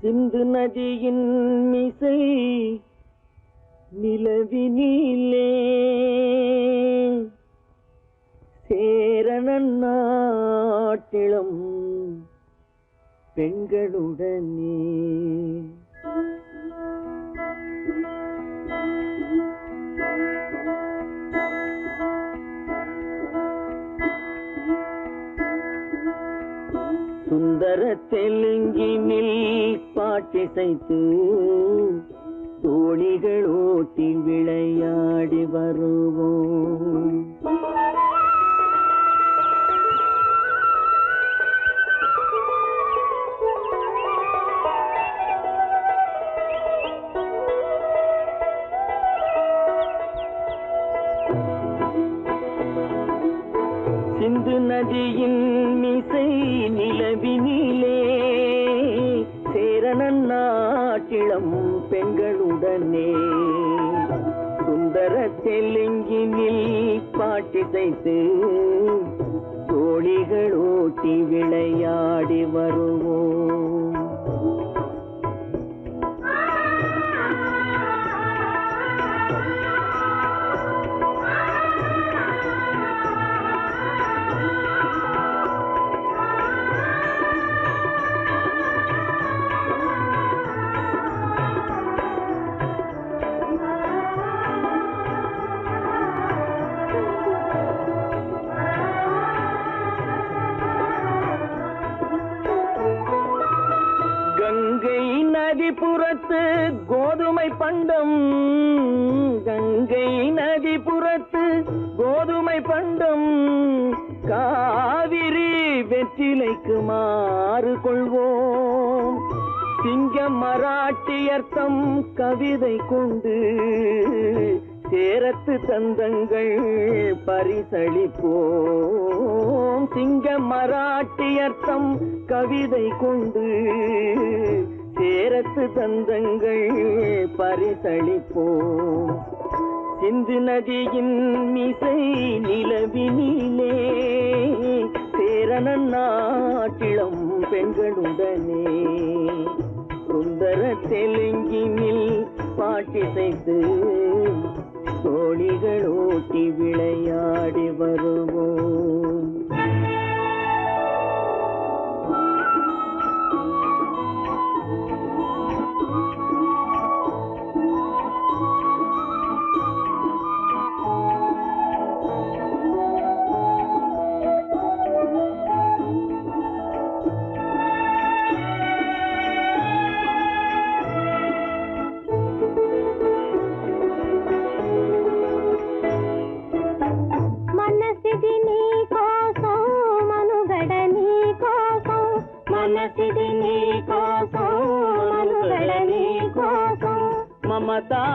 சிந்து நதியின் மிசை நிலவினிலே சேரணன் நாட்டிலும் பெண்களுடனே சுந்தர தெலுங்கினில் பாட்டிசைத்து தோணிகள் ஓட்டி விளையாடி வருவோம். சிந்து நதியின் மிசை நிலவினிலே சேரணன் நாட்டிளம் பெண்களுடனே சுந்தர தெலுங்கினில் பாட்டிசைத்து தோணிகள் ஓட்டி விளையாடி வருவோம். கங்கை நதிபுறத்து கோதுமை பண்டம், கங்கை நதிபுறத்து கோதுமை பண்டம், காவிரி வெற்றிலைக்கு மாறு கொள்வோம். சிங்க மராட்டியர்த்தம் கவிதை கொண்டு சேரத்து தந்தங்கள் பரிசளிப்போம். சிங்க மராட்டியர்த்தம் கவிதை கொண்டு சேரத்து தந்தங்கள் பரிசளிப்போம். சிந்து நதியின் மிசை நிலவினிலே சேரணன் நாட்டிளம் பெண்களுடனே சுந்தர தெலுங்கினில் பாட்டிசைத்து தோணிகள் ஓட்டி விளையாடி வருவோம்.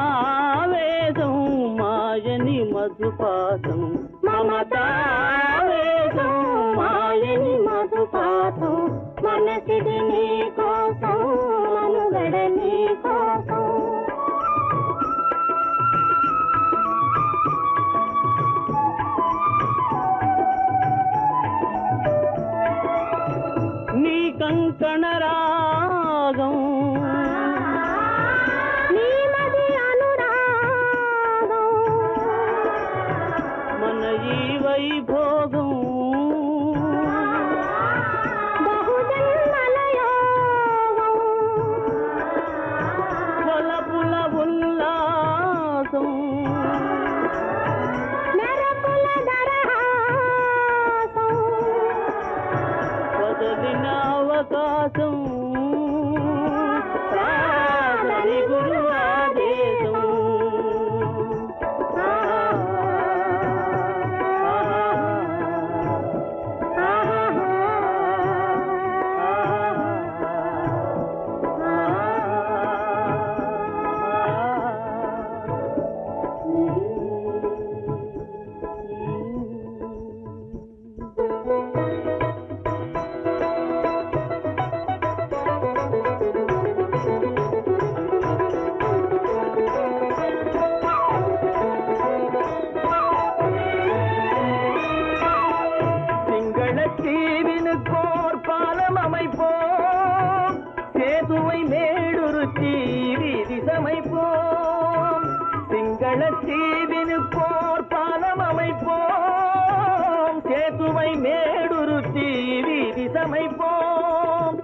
మమతావేదం మాయని మధుపాతం, మమతావేదం మాయని మధుపాతం, మనసిది నీ కోసం మనుగడ నీ కోసం. నీ కంకణ రాగం மேடுருத்தி வீதி சமைப்போம், சிங்கள தீவினு போர் பாலம் அமைப்போம், சேதுவை மேடுருத்தி வீதி சமைப்போம்.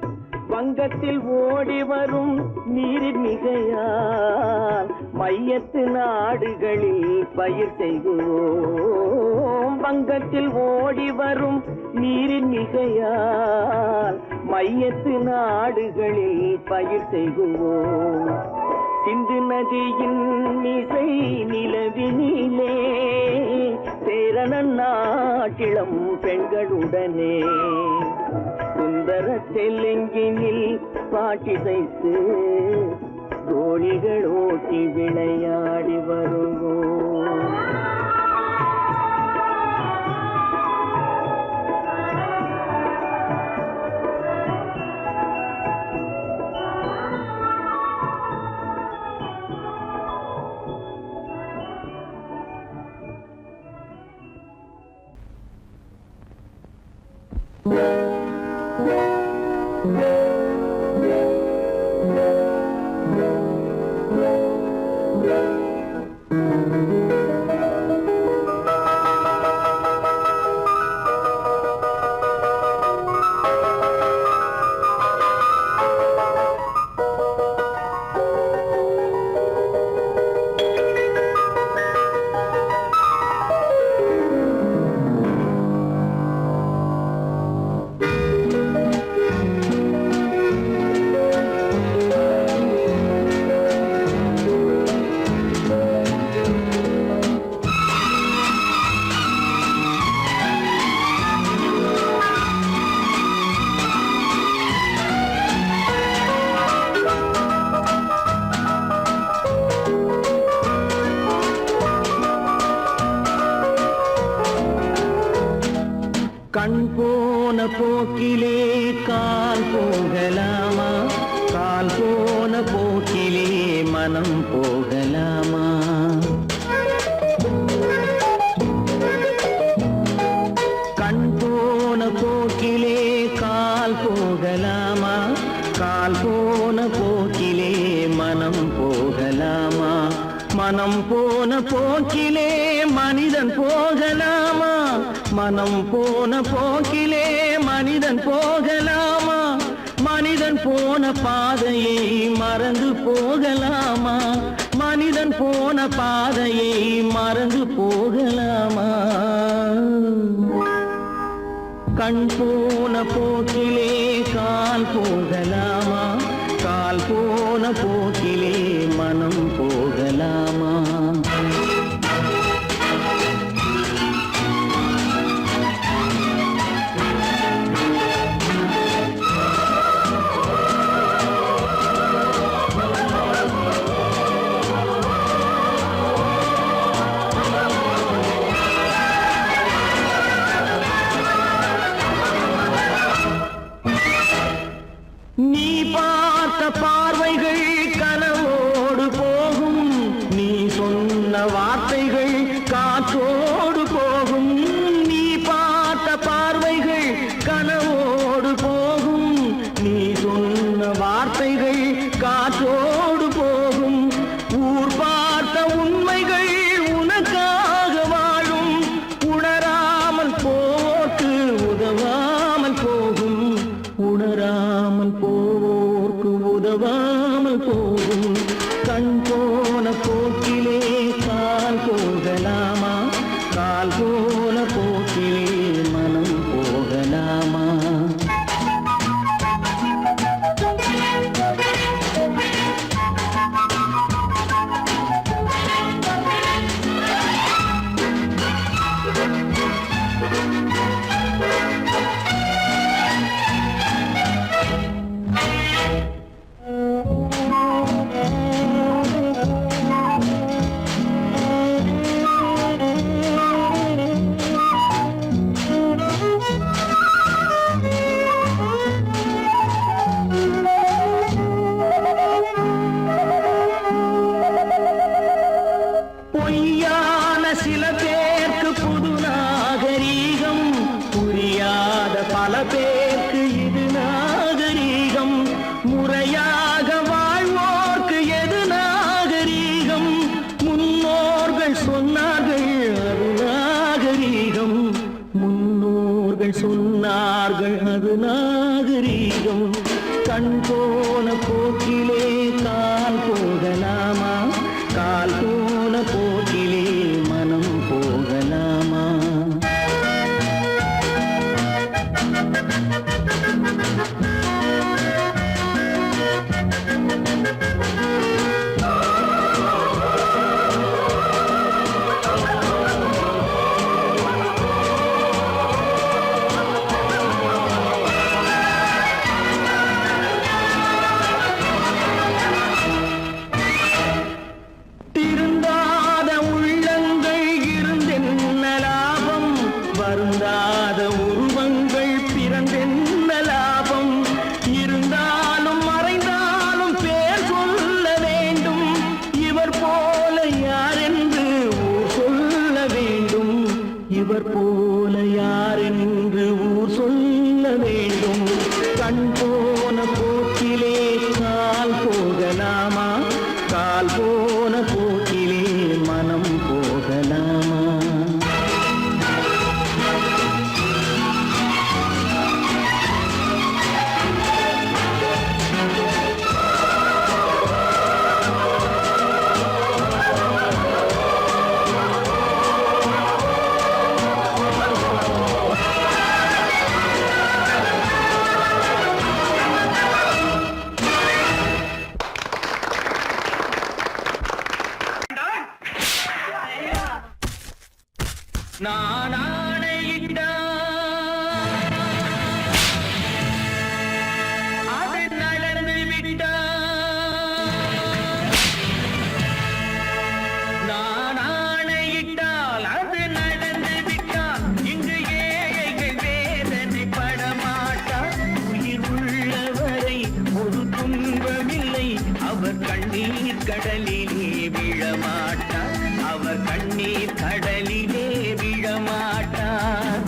வங்கத்தில் ஓடி வரும் நீரின் மிகையால் மையத்து நாடுகளில் பயிர் செய்கிறோம். வங்கத்தில் ஓடி வரும் நீரின் மிகையால் மையத்து நாடுகளில் பயிர் செய்கிறோம். சிந்து நதியின் இசை நிலவினிலே சேரணன் நாட்டிளம் பெண்களுடனே சுந்தர தெலுங்கினில் பாட்டிசைத்து தோழிகள் ஓட்டி விளையாடி வருவோம். கண் போன போக்கிலே கால் போகலாமா, கால் போன போக்கிலே மனம் போகலாமா. கண் போன போக்கிலே கால் போகலாமா, கால் போன போக்கிலே மனம் போகலாமா. மனம் போன போக்கிலே மனிதன் போகலாமா, மனம் போன போக்கிலே மனிதன் போகலாமா. மனிதன் போன பாதையை மறந்து போகலாமா, மனிதன் போன பாதையை மறந்து போகலாமா. கண் போன போக்கிலே கால் போகலாமா, கால் போன போக்கிலே மனம் போகலாமா. நீ பார்த்த பார்வைகள் கனவோடு போகும், நீ சொன்ன வார்த்தைகள் காற்றோடு போகும். நீ பார்த்த பார்வைகள் கனவோடு போகும், நீ சொன்ன வார்த்தைகள் காற்றோடு போகும். ஊர் பார்த்த உண்மைகள் உனக்காக வாழும், உணராமல் போக்கு உதவாமல் போகும், உணராமல் போவோர்க்கு உதவாமல் போகும். கண் போன போக்கிலே கால் போகலாமா, கால் போன போக்கிலே மனம் போகலாமா. நான் ஆணையிட்டா அது நடந்து விட்டா நான் ஆணையிட்டால் அது நடந்து விட்டால் இங்கு ஏழைகள் வேதனை படமாட்டா உயிர் உள்ளவரை ஒரு துன்பமில்லை அவர் கண்ணீர் கடலிலே விழமாட்டார் அவர் கண்ணீர் கடலிலே விழமாட்டார்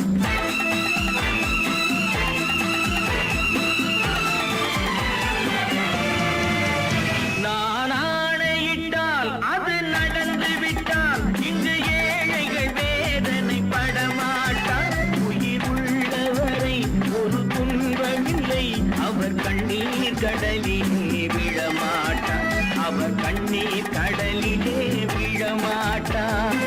நான் ஆணையிட்டால் அது நடந்து விட்டால் இங்கு ஏழைகள் வேதனை படமாட்டார் உயிர் உள்ளவரை ஒரு துன்பமில்லை அவர் கண்ணீர் கடலிலே விழமாட்டார் அவர் கண்ணீர் கடலிலே விழமாட்டார்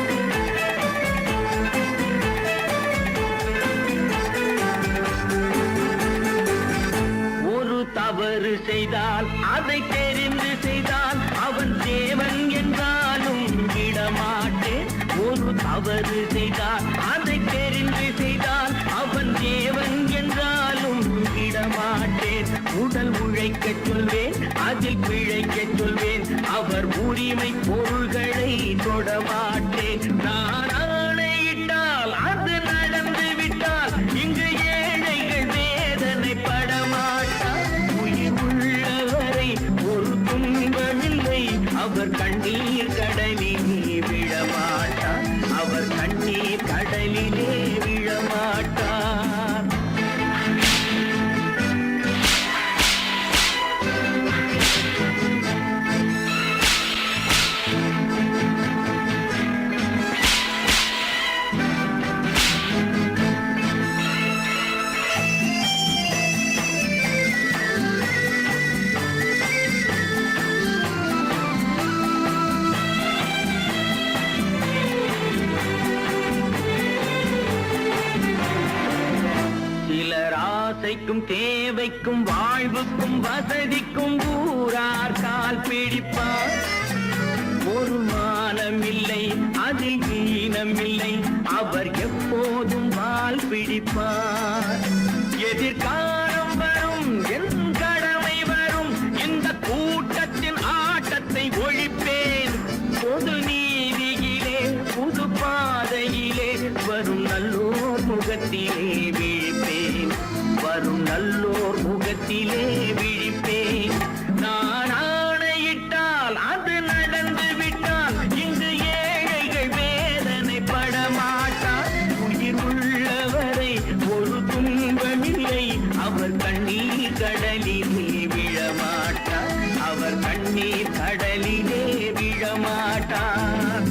ஒரு தவறு செய்தால் அதை தெரிந்து செய்தால் அவன் தேவன் என்றாலும் விடமாட்டேன் ஒரு தவறு செய்தால் அதை தெரிந்து செய்தால் அவன் தேவன் என்றாலும் விடமாட்டேன் உடல் உழைக்கச் சொல்வேன் அதில் பிழைக்கச் சொல்வேன் அவர் உரிமை பொருள்களை தொடமாட்டேன் நான் ஆணையிட்டால் அது நடந்து விட்டால் இங்கு ஏழைகள் வேதனை படமாட்டார் உயிர் உள்ளவரை ஒரு துன்பமில்லை அவர் கண்ணீர் கடலிலே விழமாட்டார் அவர் கண்ணீர் கடலிலே விழமாட்டார் சிலர் ஆசைக்கும் தேவைக்கும் வாழ்வுக்கும் வசதிக்கும் ஊரார் கால் பிடிப்பார் ஒரு மானமில்லை அதில் ஈனமில்லை அவர் எப்போதும் வால் பிடிப்பார் எதிர்காலம் வரும் என் கடமை வரும் இந்த கூட்டத்தின் ஆட்டத்தை ஒழிப்பேன் பொது நீதியிலே புது பாதையிலே வரும் நல்லோர் முகத்திலே விழிப்பேன் வரும் நல்லோர் முகத்திலே விழிப்பேன் நான் ஆணையிட்டால் அது நடந்து விட்டால் இங்கு ஏழைகள் வேதனை படமாட்டார் உயிர் உள்ளவரை ஒரு துன்பமில்லை அவர் கண்ணீர் கடலிலே விழமாட்டார் அவர் கண்ணீர் கடலிலே விழமாட்டார்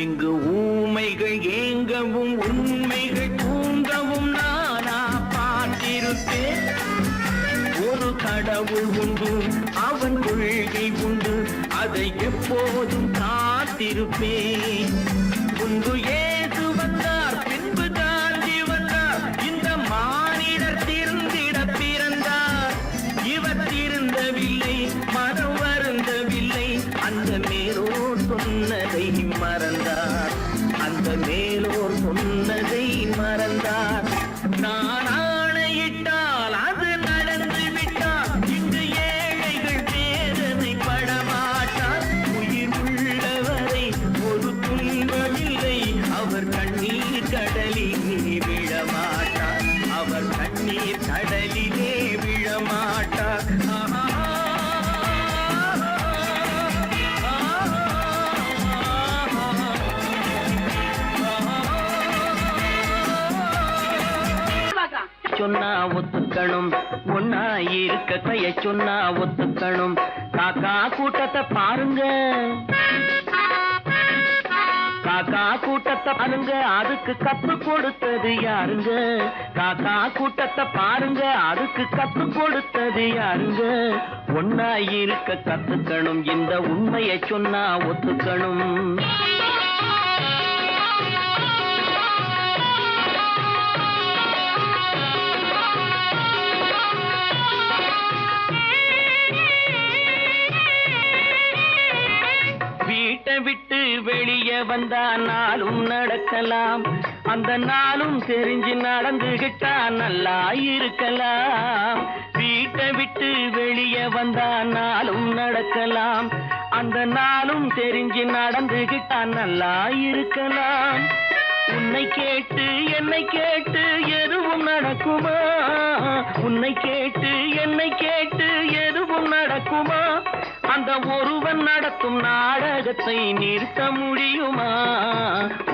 இங்கு ஊமைகள் ஏங்கவும் உண்மைகள் தூங்கவும் நானா பார்த்திருப்பேன் ஒரு கடவுள் உண்டு அவன் கொள்கை உண்டு அதை எப்போதும் காத்திருப்பேன் முன்பு ஏது வந்தார் பின்பு காந்தி வந்தார் இந்த மானிடர் திருந்திட பிறந்தார் இவர் திருந்தவில்லை மனம் வருந்தவில்லை அந்த மேலோர் சொன்னதை மறந்தார் அந்த மேலோர் சொன்னதை மறந்தார் நான் ஆணையிட்டால் அது நடந்து விட்டால் இங்கு ஏழைகள் வேதனை படமாட்டார் உயிர் உள்ளவரை ஒரு துன்பமில்லை அவர் கண்ணீர் கடலிலே விழமாட்டார் அவர் கண்ணீர் கடலிலே விழமாட்டார் சொன்னா ஒத்துக்கணும் ஒன்னா இருக்க கைய சொன்னா ஒத்துக்கணும் காக்கா கூட்டத்தை பாருங்க காக்கா கூட்டத்தை பாருங்க அதுக்கு கத்து கொடுத்தது யாருங்க? காக்கா கூட்டத்தை பாருங்க அதுக்கு கத்து கொடுத்தது யாருங்க? ஒன்னா இருக்க கத்துக்கணும், இந்த உண்மையை சொன்னா ஒத்துக்கணும். வீட்டை விட்டு வெளியே வந்தா நாளும் நடக்கலாம், அந்த நாளும் தெரிஞ்சு நடந்துகிட்டா நல்லா இருக்கலாம். வீட்டை விட்டு வெளியே வந்தா நாளும் நடக்கலாம், அந்த நாளும் தெரிஞ்சு நடந்துகிட்டா நல்லா இருக்கலாம். உன்னை கேட்டு என்னை கேட்டு எதுவும் நடக்குமா? உன்னை கேட்டு என்னை கேட்டு எதுவும் நடக்குமா? அந்த ஒருவன் நடத்தும் நாடகத்தை நிறுத்த முடியுமா?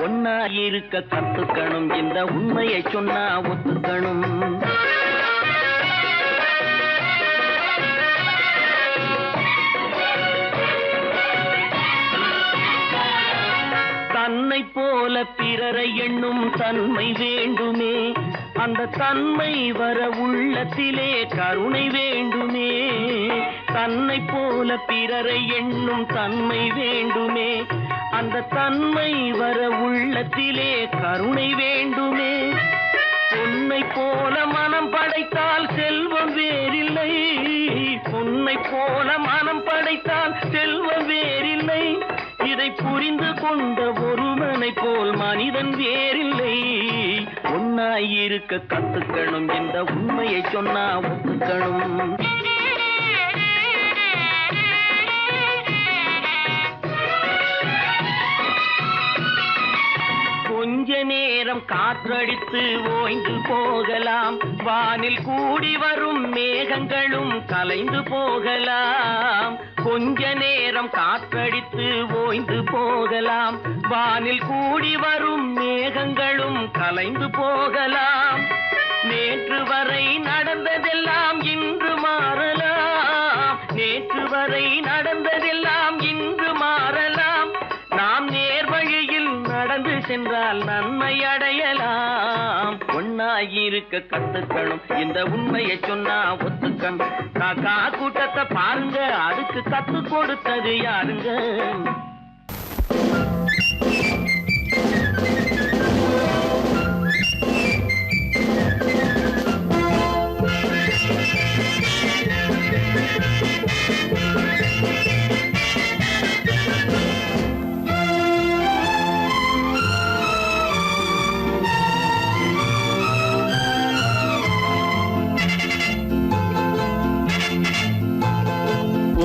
ஒன்னா இருக்க கத்துக்கணும், இந்த உண்மையை சொன்னா ஒத்துக்கணும். தன்னை போல பிறரை எண்ணும் தன்மை வேண்டுமே, அந்த தன்மை வர உள்ளத்திலே கருணை வேண்டுமே. தன்னை போல பிறரை எண்ணும் தன்மை வேண்டுமே, அந்த தன்மை வர உள்ளத்திலே கருணை வேண்டுமே. பொன்னை போல மனம் படைத்தால் செல்வம் வேறில்லை, பொன்னை போல மனம் படைத்தால் செல்வம் வேறில்லை. இதை புரிந்து கொண்ட ஒருவனை போல் மனிதன் வேறில்லை. ஒன்னாய் இருக்க கத்துக்கணும், இந்த உண்மையை சொன்னா ஒத்துக்கணும். கொஞ்ச நேரம் காற்றடித்து ஓய்ந்து போகலாம், வானில் கூடி வரும் மேகங்களும் கலைந்து போகலாம். கொஞ்ச நேரம் காற்றடித்து ஓய்ந்து போகலாம், வானில் கூடி வரும் மேகங்களும் கலைந்து போகலாம். நேற்று வரை நடந்ததெல்லாம் இன்று மாறலாம், நேற்று வரை நடந்ததெல்லாம் இன்று மாறலாம். நாம் நேர்வழியில் நடந்து சென்றால் நன்மை அடையலாம். ஒன்னாயிருக்க கத்துக்கணும், இந்த உண்மையை சொன்னா ஒத்துக்கணும். காக்கா கூட்டத்தை பாருங்க அதுக்கு கத்து கொடுத்தது யாருங்க?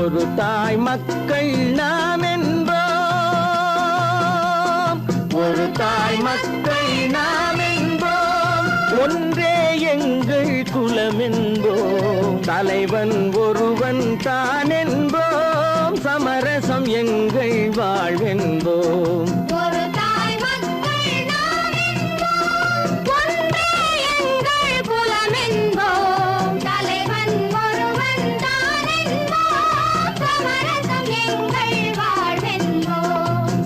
ஒரு தாய் மக்கள் நாம் என்போம், ஒரு தாய் மக்கள் நாம் என்போம், ஒன்றே எங்கள் குலம் என்போம், தலைவன் ஒருவன் தான் என்போம், சமரசம் எங்கள் வாழ்வென்போம்.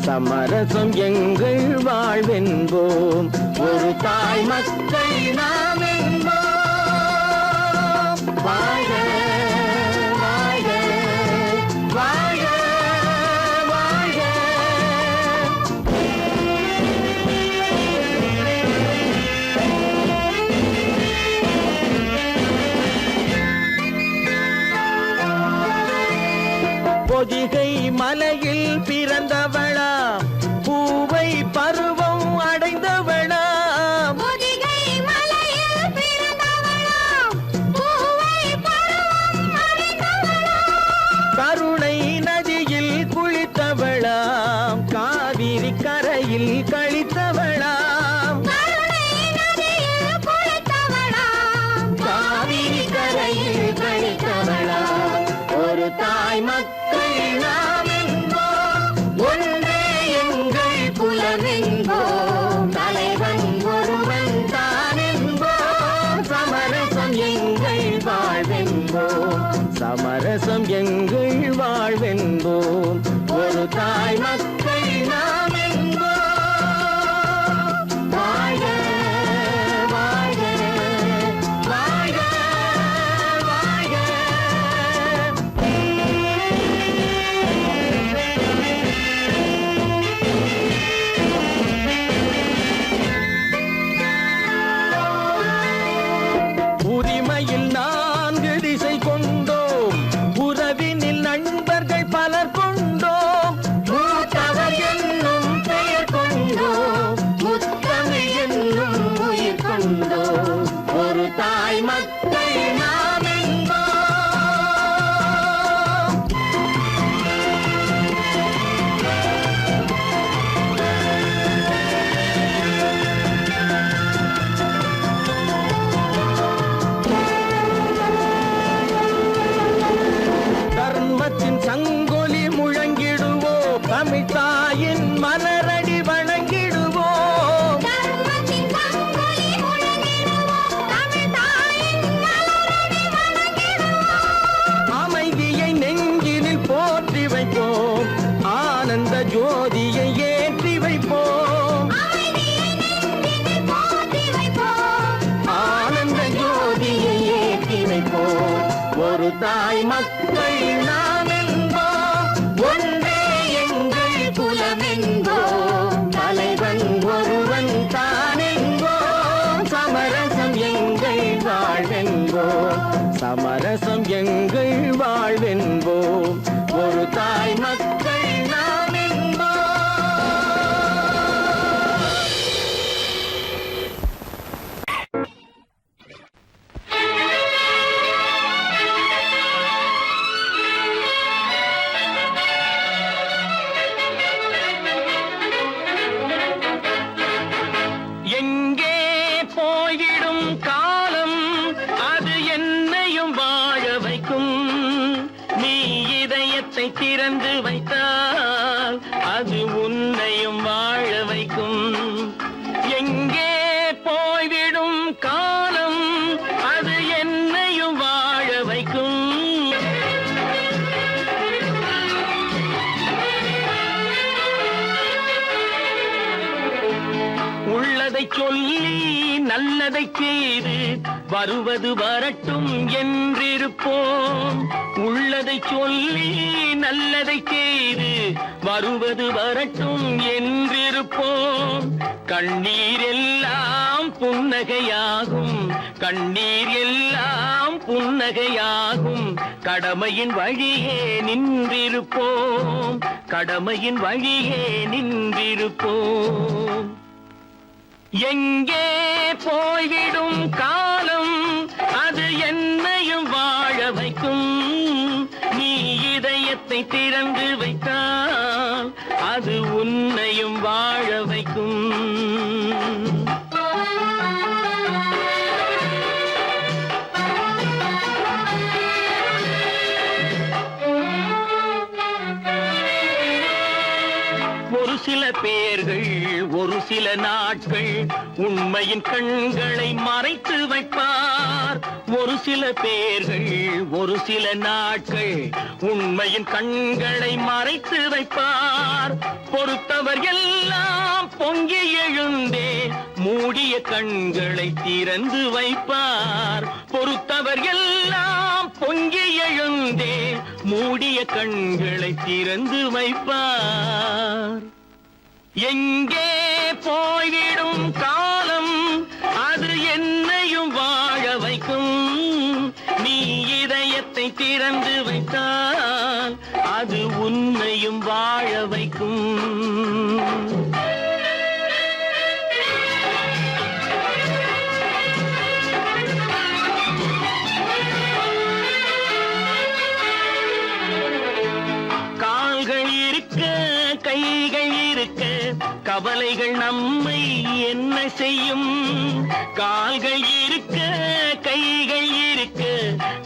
சமரசம் எங்கள் வாழ்வென்போம், ஒரு தாய் மக்கள் நாம் என்போம். வாழ வாழ வாழ வாழ. பொதிகை மலையில் பிறந்தவளா, பூவை பருவம் அடைந்தவளா, பொதிகை மலையில் பிறந்தவளா, பூவை பருவம் அடைந்தவளா, கருணை நதியில் குளித்தவளா, காவிரி கரையில் கழித்தவளா, கருணை நதியில் குளித்தவளா, காவிரி கரையில் கழித்தவளா. ஒரு தாய் மக்கள் நாம் என்போம், ஒன்றே எங்கள் குலம் என்போம், தலைவன் ஒருவன் தான் என்போம், சமரசம் எங்கள் வாழ்வென்போம், சமரசம் எங்கள் வாழ்வென்போம், ஒரு தாய் மக்கள் நாம் என்போம். உண்மையில் 4 திசை கொண்டோம், உறவினில் நண்பர்கள் பலர் கொண்டோம். மூத்தவர் என்னும் பெயர் கொண்டோம், முத்தமிழ் என்னும் உயிர் கொண்டோம். ஒரு தாய் மக்கள் நாம் என்போம். தர்மத்தின் சங்கொலி முழங்கிடுவோம், தமிழ் தாயின் மலரடி வணங்கிடுவோம். தர்மத்தின் சங்கொலி முழங்கிடுவோம், தமிழ் தாயின் மலரடி வணங்கிடுவோம். அமைதியை நெஞ்சினில் போற்றி வைப்போம், ஆனந்த ஜோதியை ஏற்றி வைப்போம். அமைதியை நெஞ்சினில் போற்றி வைப்போம், ஆனந்த ஜோதியை ஏற்றி வைப்போம். ஒரு தாய் மக்கள் நாம் என்போம், ஒன்றே எங்கள் குலம் என்போம். தலைவன் ஒருவன் தான் என்போம், சமரசம் எங்கள் வாழ்வென்போம். சமரசம் எங்கள் வாழ்வென்போம். ஒரு தாய் மக்கள் நாம் என்போம். எங்கே போய்விடும் காலம், அது என்னையும் வாழ வைக்கும். நீ இதயத்தை திறந்து வைத்தால் அது உன்னையும் வாழ வைக்கும். எங்கே போய்விடும் காலம், அது என்னையும் வாழ வைக்கும். உள்ளதை சொல்லி நல்லதை செய்து வருவது வரட்டும் என்றிருப்போம். உள்ளதை சொல்லி நல்லதை செய்து வருவது வரட்டும் என்றிருப்போம். கண்ணீர் எல்லாம் புன்னகையாகும், கண்ணீர் எல்லாம் புன்னகையாகும். கடமையின் வழியே நின்றிருப்போம், கடமையின் வழியே நின்றிருப்போம். எங்கே போய்விடும் காலம், அது என்னையும் வாழ வைக்கும். நீ இதயத்தை திறந்து வைத்தால் அது உன்னையும் வாழ வைக்கும். ஒரு சில பேர்கள் ஒரு சில நாட்கள் உண்மையின் கண்களை மறைத்து வைப்பார். ஒரு சில பேர்கள் ஒரு சில நாட்கள் உண்மையின் கண்களை மறைத்து வைப்பார். பொறுத்தவர் எல்லாம் பொங்கி எழுந்தே மூடிய கண்களை திறந்து வைப்பார். பொறுத்தவர் எல்லாம் பொங்கி எழுந்தே மூடிய கண்களை திறந்து வைப்பார். எங்கே போய்விடும் காலம், அது என்னையும் வாழ வைக்கும். நீ இதயத்தை திறந்து வைத்தால் அது உன்னையும் வாழ வைக்கும். கால்கள் இருக்க கைகள் இருக்க கவலைகள் நம்மை என்ன செய்யும்? கால்கள் இருக்க கைகள் இருக்க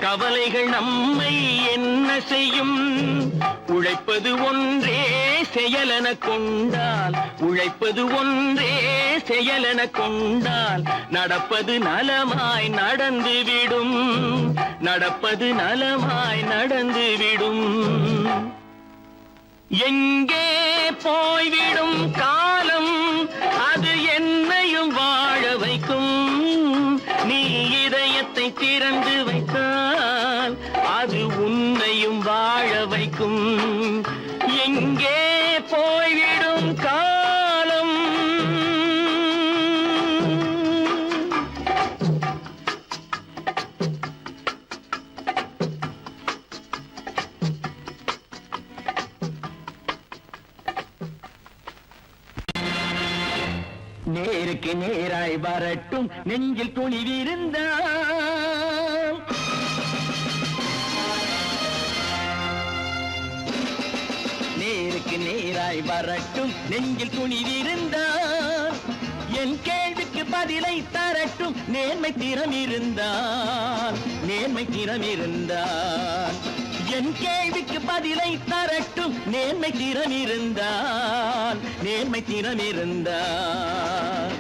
கவலைகள் நம்மை என்ன செய்யும்? உழைப்பது ஒன்றே செயலென கொண்டால், உழைப்பது ஒன்றே செயலென கொண்டால் நடப்பது நலமாய் நடந்துவிடும், நடப்பது நலமாய் நடந்துவிடும். எங்கே போய்விடும் காலம், அது என்னையும் வாழ வைக்கும். நீ இதயத்தை திறந்து வைத்தால் அது உன்னையும் வாழ வைக்கும். எங்கே போய்விடும் காலம். நேருக்கு நேராய் வரட்டும் நெஞ்சில் துணிவிருந்தால். நேருக்கு நேராய் வரட்டும் நெஞ்சில் துணிவிருந்தால். என் கேள்விக்கு பதிலை தரட்டும் நேர்மை திறம் இருந்தால். நேர்மை திறம் இருந்தால் என் கேள்விக்கு பதிலை தரட்டும் நேர்மை திறம் இருந்தால். நேர்மை திறம் இருந்தால்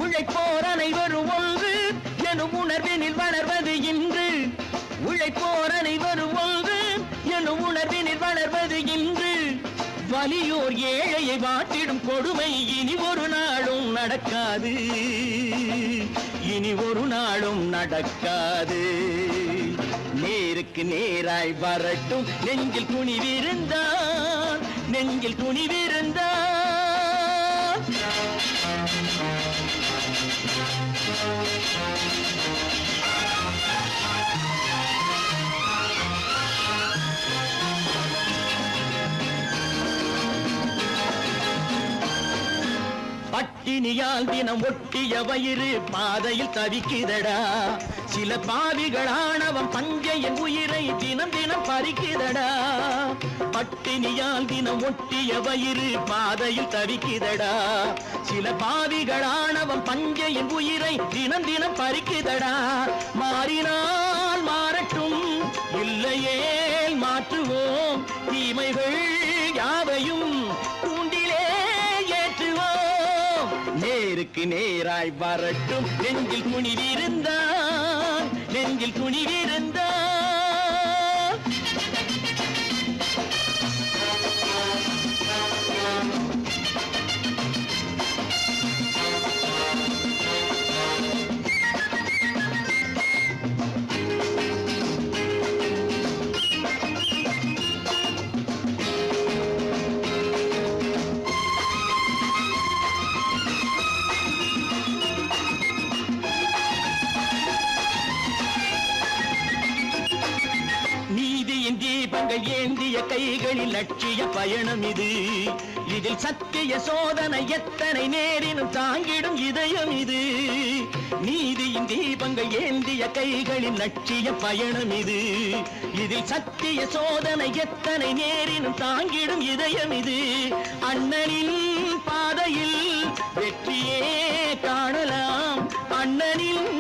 உழைப்போர் அனைவரும் ஒன்று எனும் உணர்வினில் வளர்வது இன்று. உழைப்போர் அனைவரும் ஒன்று எனும் உணர்வினில் வளர்வது இன்று. வலியோர் ஏழையை வாட்டிடும் கொடுமை இனி ஒரு நாளும் நடக்காது. இனி ஒரு நாளும் நடக்காது. நேருக்கு நேராய் வரட்டும் நெஞ்சில் துணிவிருந்தால். நெஞ்சில் துணிவிருந்தால். பட்டினியால் தினம் ஒட்டிய வயிறு பாதையில் தவிக்குதடா. சில பாவிகளானவன் பஞ்சையின் உயிரை தினம் தினம் பறிக்குதடா. பட்டினியால் தினம் ஒட்டிய வயிறு பாதையில் தவிக்குதடா. சில பாவிகளானவன் பஞ்சையின் உயிரை தினம் தினம் பறிக்குதடா. மாறினால் மாறட்டும் இல்லையே மாற்றுவோம். தீமைகள் யாவையும் தூண்டிலே ஏற்றுவோம். நேருக்கு நேராய் வரட்டும் நெஞ்சில் துணிவிருந்தால். நெஞ்சில் துணிவிருந்தால். தீபங்கள் ஏந்திய கைகளில் லட்சிய பயணம் இது. இதில் சத்திய சோதனை எத்தனை நேரினும் தாங்கிடும் இதயம் இது. நீதியின் தீபங்கள் ஏந்திய கைகளில் லட்சிய பயணம் இது. இதில் சத்திய சோதனை எத்தனை நேரினும் தாங்கிடும் இதயம் இது. அண்ணனின் பாதையில் வெற்றியே காணலாம். அண்ணனின்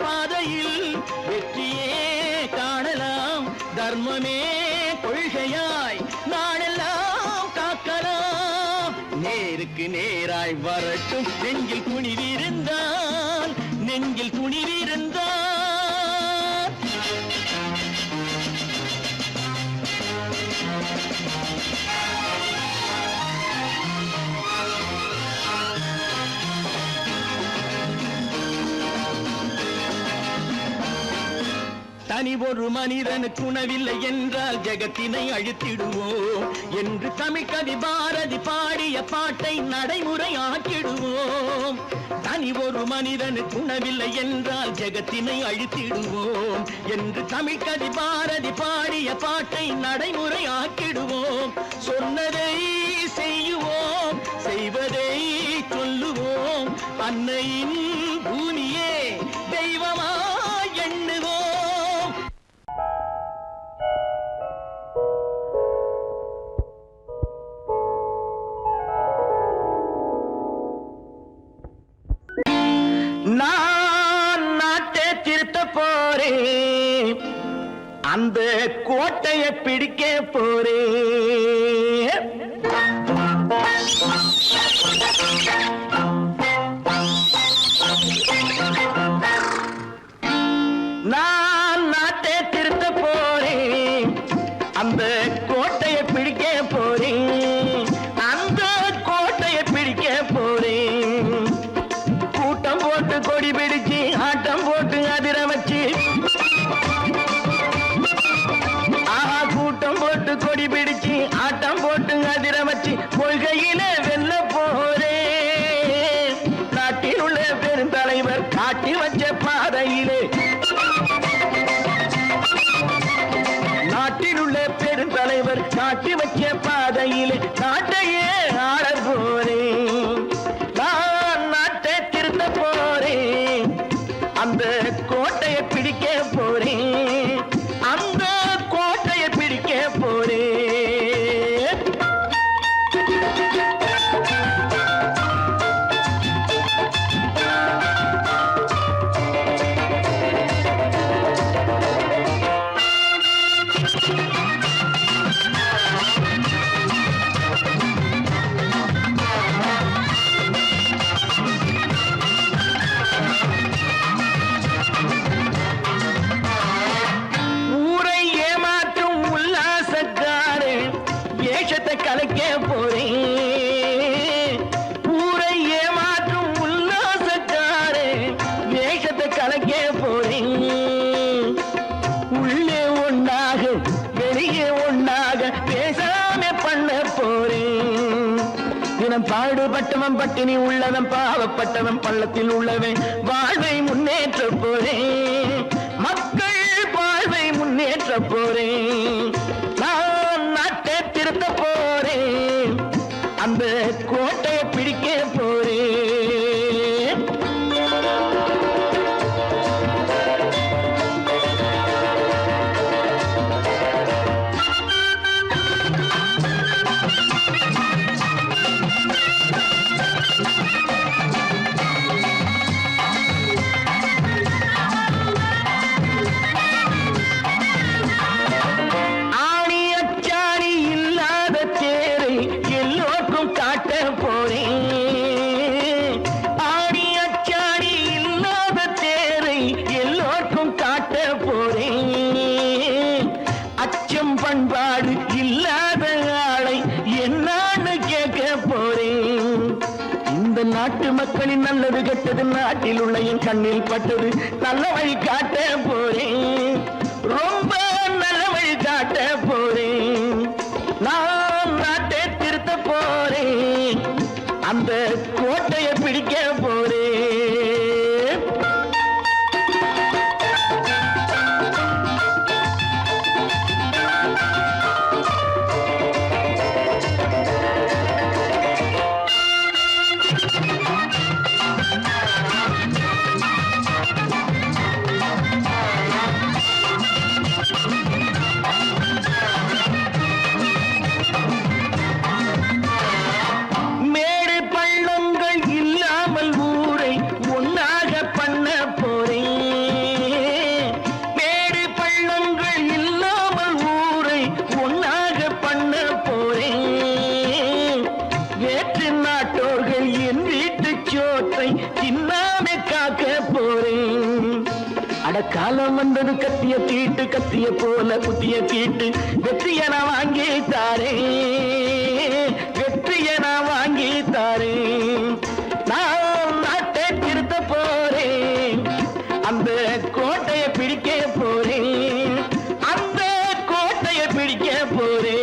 பாதையில் வெற்றியே காணலாம். தர்மமே கொள்கையாய் நாளெல்லாம் காக்கலாம். நேருக்கு நேராய் வரட்டும் நெஞ்சில் துணிவிருந்தால். நெஞ்சில் துணிவிருந்தால். தனி ஒரு மனிதனுக்கு உணவில்லை என்றால் ஜெகத்தினை அழித்திடுவோம் என்று தமிழ்கவி பாரதி பாடிய பாட்டை நடைமுறையாக்கிடுவோம். தனி ஒரு மனிதனுக்கு உணவில்லை என்றால் ஜெகத்தினை அழித்திடுவோம் என்று தமிழ்கவி பாரதி பாடிய பாட்டை நடைமுறையாக்கிடுவோம். சொன்னதை செய்யுவோம், செய்வதை சொல்லுவோம். அன்னையின் பூமியே தெய்வமா எண்ணுவோம். நான் நாட்டை திருத்த போறேன், அந்த கோட்டையை பிடிக்க போறேன். நான் நாட்டை திருத்த போறேன், அந்த கோட்டையை பிடிக்க போறேன். அந்த கோட்டையை பிடிக்க போறேன். கூட்டம் போட்டு கொடி பிடிச்சு ஆட்டம் போட்டு அதிர வச்சு, ஆஹா கூட்டம் போட்டு கொடி பிடிச்சு ஆட்டம் போட்டு அதிர வச்சு கொள்கையில வெல்ல போறேன். நாட்டில் உள்ள பெருந்தலைவர் காட்டி வச்ச பாதையிலே, நாட்டில் உள்ள பெருந்தலைவர் காட்டி வச்ச பாதையிலே பாடுபட்டவன் பட்டினி உள்ளவன் பாவப்பட்டவன் பள்ளத்தில் உள்ளவன் வாழ்வை முன்னேற்ற போறேன், மக்கள் வாழ்வை முன்னேற்ற போறேன். நான் நாட்டை திருத்த போறேன், அந்த கோட்டையை பிடிக்க போறேன். பண்பாடு இல்லாத ஆளை என்னான்னு கேட்க போறேன். இந்த நாட்டு மக்களின் நல்லது கெட்டது நாட்டில் உள்ள என் கண்ணில் பட்டது, நல்ல வழி காட்ட போறேன், ரொம்ப நல்ல வழி காட்ட போறேன். நான் நாட்டை திருத்த போறேன், அந்த கோட்டையை பிடிக்க போறேன். காலம் வந்தது கத்திய தீட்டு, கத்திய போல குத்திய தீட்டு, வெற்றிய நான் வாங்கி தாரேன், வெற்றிய நான் வாங்கி தாரேன். நான் நாட்டை திருத்த போறேன், அந்த கோட்டையை பிடிக்க போறேன், அந்த கோட்டையை பிடிக்க போறேன்.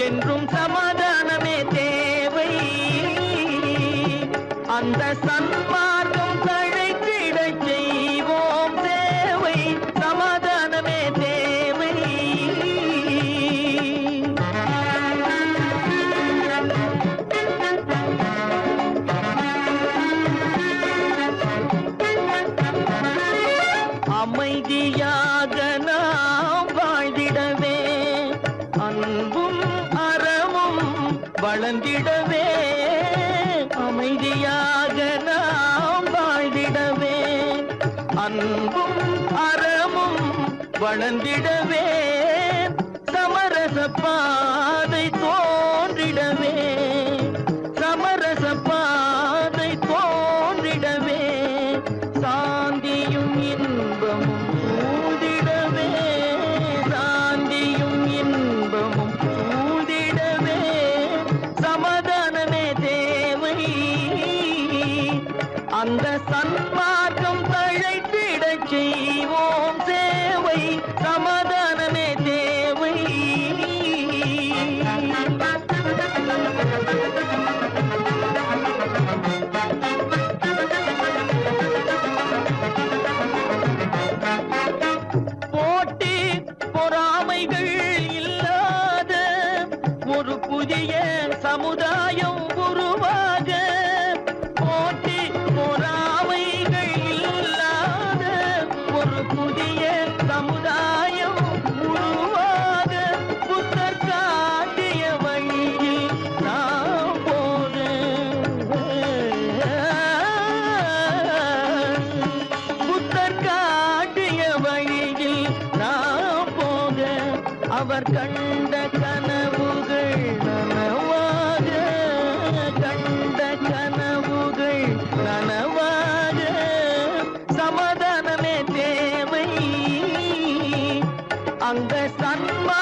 என்றும் சமாதானமே தேவை, அந்த சன்மார்க்கம் தழைத்திடச் செய்வோம் சேவை, சமாதானமே தேவை. அமைதியாக நாம் வாழ்ந்திடவே, அன்பும் அறமும் வளர்ந்திடவே, அமைதியாக நாம் வாழ்ந்திடவே, அன்பும் அறமும் வளர்ந்திடவே, சமரச பாதை தோன்றிடவே, சமரச பாதை தோன்றிடவே, சாந்தியும் இன்பமும் சூழ்ந்திடவே, சாந்தியும் இன்பமும் சூழ்ந்திடவே, சமாதானமே தேவை, அந்த சன்மார்க்கம் தழைத்திடச் செய்வோம் சேவை, சமாதானமே தேவை. போட்டி பொறாமைகள் இல்லாத ஒரு புதிய சமுதாயம் உருவாக, போட்டி பொறாமைகள் இல்லாத ஒரு புதிய சமுதாயம் உருவாக, புத்தர் காட்டிய வழியில் நாம் போக, புத்தர் அவர் கண்ட கனவுகள் நனவாக, கண்ட கனவுகள் நனவாக, சமாதானமே தேவை அங்க சன்மா